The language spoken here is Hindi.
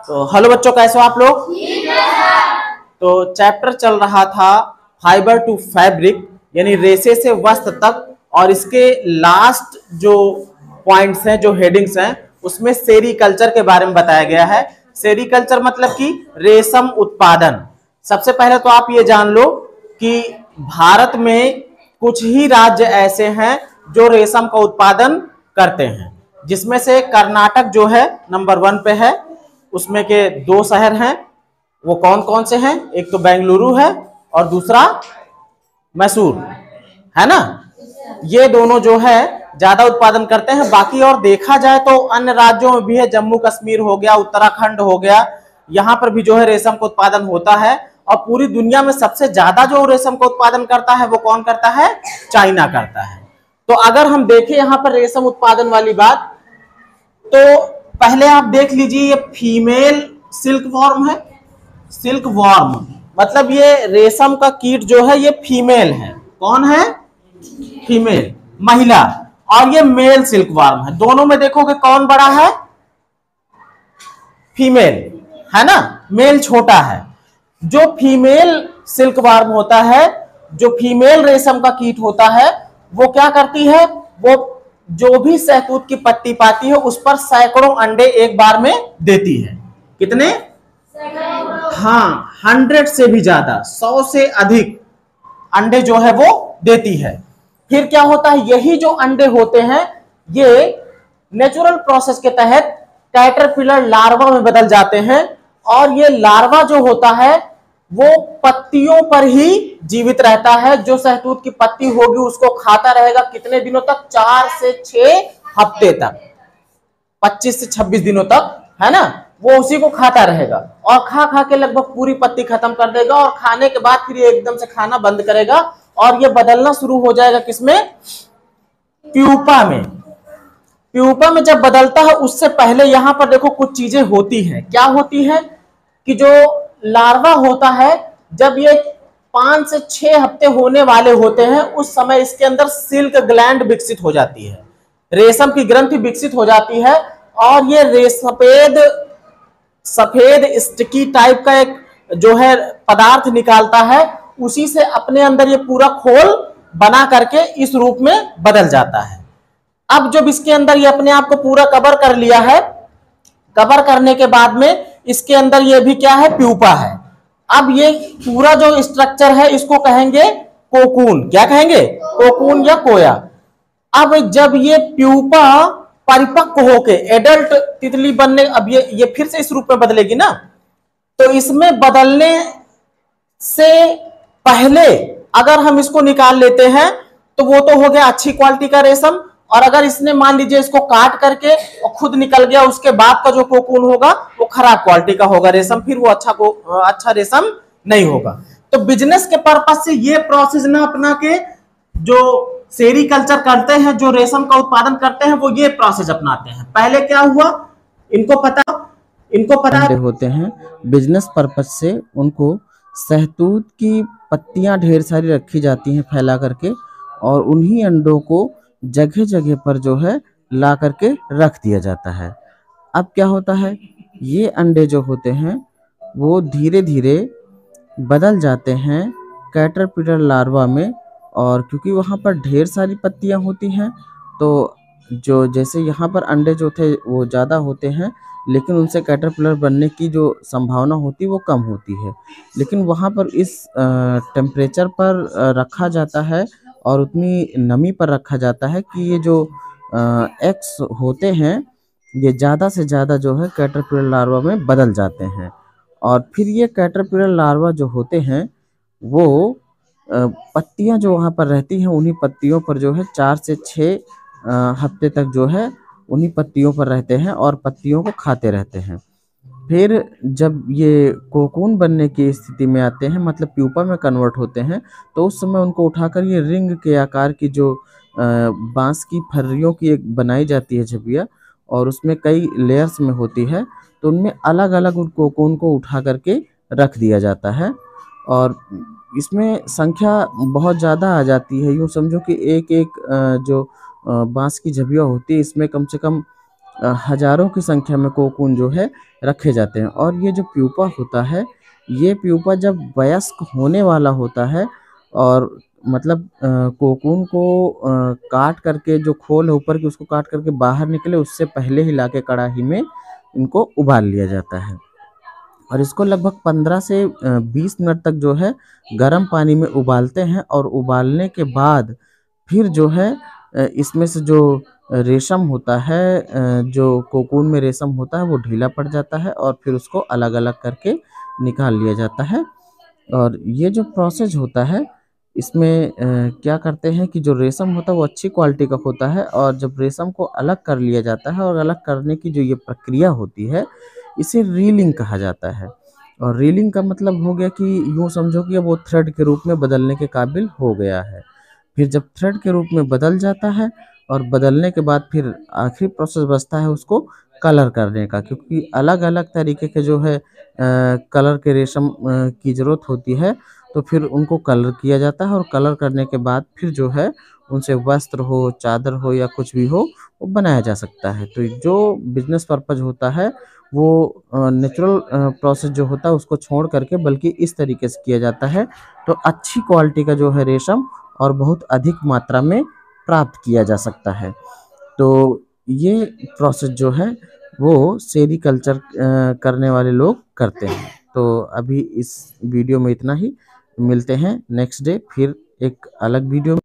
तो हेलो बच्चों, कैसे हो आप लोग? तो चैप्टर चल रहा था फाइबर टू फैब्रिक, यानी रेशे से वस्त्र तक। और इसके लास्ट जो पॉइंट्स हैं, जो हेडिंग्स हैं, उसमें सेरीकल्चर के बारे में बताया गया है। सेरीकल्चर मतलब कि रेशम उत्पादन। सबसे पहले तो आप ये जान लो कि भारत में कुछ ही राज्य ऐसे हैं जो रेशम का उत्पादन करते हैं, जिसमें से कर्नाटक जो है नंबर 1 पे है। उसमें के 2 शहर हैं, वो कौन कौन से हैं? एक तो बेंगलुरु है और दूसरा मैसूर है ना। ये दोनों जो है ज्यादा उत्पादन करते हैं। बाकी और देखा जाए तो अन्य राज्यों में भी है, जम्मू कश्मीर हो गया, उत्तराखंड हो गया, यहाँ पर भी जो है रेशम का उत्पादन होता है। और पूरी दुनिया में सबसे ज्यादा जो रेशम का उत्पादन करता है वो कौन करता है? चाइना करता है। तो अगर हम देखें यहाँ पर रेशम उत्पादन वाली बात, तो पहले आप देख लीजिए, ये फीमेल सिल्क वॉर्म है। सिल्क वॉर्म मतलब ये रेशम का कीट जो है ये फीमेल है। कौन है? फीमेल, महिला। और ये मेल सिल्क वॉर्म है। दोनों में देखोगे कौन बड़ा है? फीमेल है ना, मेल छोटा है। जो फीमेल सिल्क वॉर्म होता है, जो फीमेल रेशम का कीट होता है, वो क्या करती है? वो जो भी शहतूत की पत्ती पाती है उस पर सैकड़ों अंडे एक बार में देती है। कितने? हाँ, 100 से भी ज्यादा, 100 से अधिक अंडे जो है वो देती है। फिर क्या होता है? यही जो अंडे होते हैं ये नेचुरल प्रोसेस के तहत कैटरपिलर लार्वा में बदल जाते हैं। और ये लार्वा जो होता है वो पत्तियों पर ही जीवित रहता है। जो शहतूत की पत्ती होगी उसको खाता रहेगा। कितने दिनों तक? 4 से 6 हफ्ते तक, 25 से 26 दिनों तक, है ना। वो उसी को खाता रहेगा और खा खा के लगभग पूरी पत्ती खत्म कर देगा। और खाने के बाद फिर ये एकदम से खाना बंद करेगा और ये बदलना शुरू हो जाएगा। किसमें? प्यूपा में। प्यूपा में जब बदलता है उससे पहले यहां पर देखो कुछ चीजें होती हैं। क्या होती है? कि जो लार्वा होता है, जब ये 5 से 6 हफ्ते होने वाले होते हैं उस समय इसके अंदर सिल्क ग्लैंड विकसित हो जाती है, रेशम की ग्रंथि विकसित हो जाती है। और ये सफेद स्टिकी टाइप का एक जो है पदार्थ निकालता है। उसी से अपने अंदर ये पूरा खोल बना करके इस रूप में बदल जाता है। अब जब इसके अंदर ये अपने आप को पूरा कवर कर लिया है, कवर करने के बाद में इसके अंदर ये भी क्या है? प्यूपा है। अब ये पूरा जो स्ट्रक्चर है इसको कहेंगे कोकून। क्या कहेंगे? कोकून या कोया। अब जब ये प्यूपा परिपक्व होके एडल्ट तितली बनने, अब ये फिर से इस रूप में बदलेगी ना, तो इसमें बदलने से पहले अगर हम इसको निकाल लेते हैं तो वो तो हो गया अच्छी क्वालिटी का रेशम। और अगर इसने मान लीजिए इसको काट करके और खुद निकल गया, उसके बाद का जो कोकून होगा वो खराब क्वालिटी का होगा रेशम, फिर वो अच्छा रेशम नहीं होगा। तो बिजनेस के पर्पज से ये प्रोसेस ना अपना के जो सेरीकल्चर करते हैं, जो रेशम का उत्पादन करते हैं, वो ये प्रोसेस अपनाते हैं। पहले क्या हुआ? इनको पता होते हैं। बिजनेस पर्पज से उनको शहतूत की पत्तियां ढेर सारी रखी जाती हैं फैला करके, और उन्हीं अंडों को जगह जगह पर जो है ला करके रख दिया जाता है। अब क्या होता है? ये अंडे जो होते हैं वो धीरे धीरे बदल जाते हैं कैटरपिलर लार्वा में। और क्योंकि वहाँ पर ढेर सारी पत्तियाँ होती हैं तो जो जैसे यहाँ पर अंडे जो थे वो ज़्यादा होते हैं, लेकिन उनसे कैटरपिलर बनने की जो संभावना होती है वो कम होती है। लेकिन वहाँ पर इस टेम्परेचर पर रखा जाता है और उतनी नमी पर रखा जाता है कि ये जो एग्स होते हैं ये ज़्यादा से ज़्यादा जो है कैटरपिलर लार्वा में बदल जाते हैं। और फिर ये कैटरपिलर लार्वा जो होते हैं वो पत्तियां जो वहाँ पर रहती हैं उन्हीं पत्तियों पर जो है 4 से 6 हफ्ते तक जो है उन्हीं पत्तियों पर रहते हैं और पत्तियों को खाते रहते हैं। फिर जब ये कोकून बनने की स्थिति में आते हैं, मतलब प्यूपा में कन्वर्ट होते हैं, तो उस समय उनको उठाकर ये रिंग के आकार की जो बांस की फर्रियों की एक बनाई जाती है झबिया, और उसमें कई लेयर्स में होती है, तो उनमें अलग अलग उन कोकून को उठा करके रख दिया जाता है। और इसमें संख्या बहुत ज़्यादा आ जाती है। यूँ समझो कि एक एक जो बांस की झबिया होती है इसमें कम से कम हजारों की संख्या में कोकून जो है रखे जाते हैं। और ये जो प्यूपा होता है, ये प्यूपा जब वयस्क होने वाला होता है और मतलब कोकून को काट करके, जो खोल है ऊपर की उसको काट करके बाहर निकले, उससे पहले ही लाके कढ़ाई में इनको उबाल लिया जाता है। और इसको लगभग 15 से 20 मिनट तक जो है गर्म पानी में उबालते हैं। और उबालने के बाद फिर जो है इसमें से जो रेशम होता है, जो कोकून में रेशम होता है, वो ढीला पड़ जाता है और फिर उसको अलग अलग करके निकाल लिया जाता है। और ये जो प्रोसेस होता है, इसमें क्या करते हैं कि जो रेशम होता है वो अच्छी क्वालिटी का होता है। और जब रेशम को अलग कर लिया जाता है, और अलग करने की जो ये प्रक्रिया होती है, इसे रीलिंग कहा जाता है। और रीलिंग का मतलब हो गया कि यूँ समझो कि अब वो थ्रेड के रूप में बदलने के काबिल हो गया है। फिर जब थ्रेड के रूप में बदल जाता है, और बदलने के बाद फिर आखिरी प्रोसेस बचता है उसको कलर करने का, क्योंकि अलग अलग तरीके के जो है कलर के रेशम की ज़रूरत होती है। तो फिर उनको कलर किया जाता है, और कलर करने के बाद फिर जो है उनसे वस्त्र हो, चादर हो, या कुछ भी हो, वो बनाया जा सकता है। तो जो बिजनेस पर्पज होता है वो नेचुरल प्रोसेस जो होता है उसको छोड़ करके बल्कि इस तरीके से किया जाता है, तो अच्छी क्वालिटी का जो है रेशम और बहुत अधिक मात्रा में प्राप्त किया जा सकता है। तो ये प्रोसेस जो है वो सेरीकल्चर करने वाले लोग करते हैं। तो अभी इस वीडियो में इतना ही। मिलते हैं नेक्स्ट डे फिर एक अलग वीडियो में।